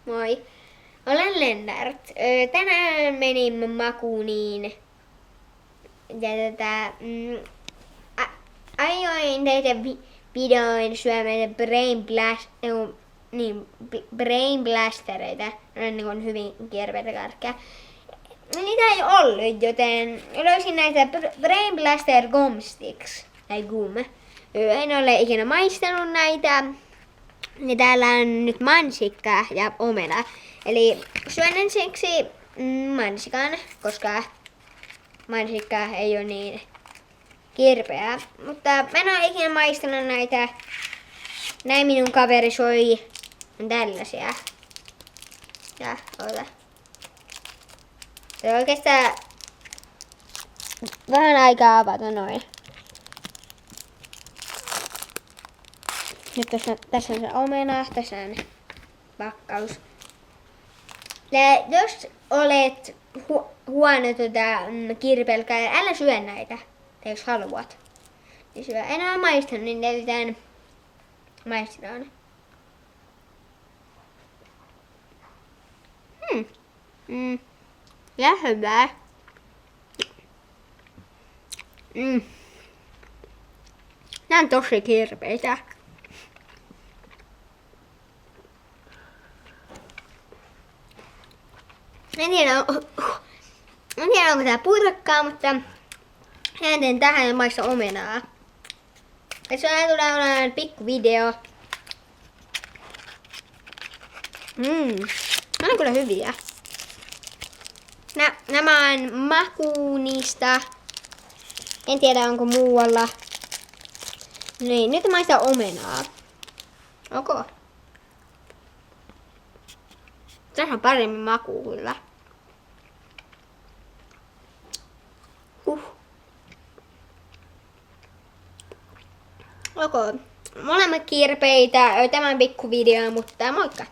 Moi. Olen Lennart. Tänään menin Makuniin. Ja aioin tehdä videoin syömällä Brain Blastereita. Ne on niin hyvin kirpeitä karkkeja. Niitä ei ollut, joten löysin näitä Brain Blaster Gumsticks. Tai gum. En ole ikinä maistanut näitä. Ja täällä on nyt mansikka ja omena. Eli syön ensiksi mansikan, koska mansikka ei ole niin kirpeä. Mutta mä en ole ikinä maistanut näitä. Näin minun kaveri soi tällaisia. Ja ota. Se oikeastaan vähän aikaa avata noin. Nyt tässä on se omena, tässä on pakkaus. Ja jos olet huono kirpelkää, älä syö näitä, jos haluat. Niin syö. En ole maistanut, niin jätetään maistetaan. Ja hyvää. Nämä on tosi kirpeitä. En tiedä onko tää purkkaa, mutta teen tähän ja maista omenaa. Ja se tulee olemaan pikku video. Nämä on kyllä hyviä. Nämä on Makunista. En tiedä onko muualla. Niin, nyt maista omenaa. Okay. Tässä on paremmin maku kyllä. Okay. Molemmat kirpeitä. Tämä on pikku video, mutta moikka!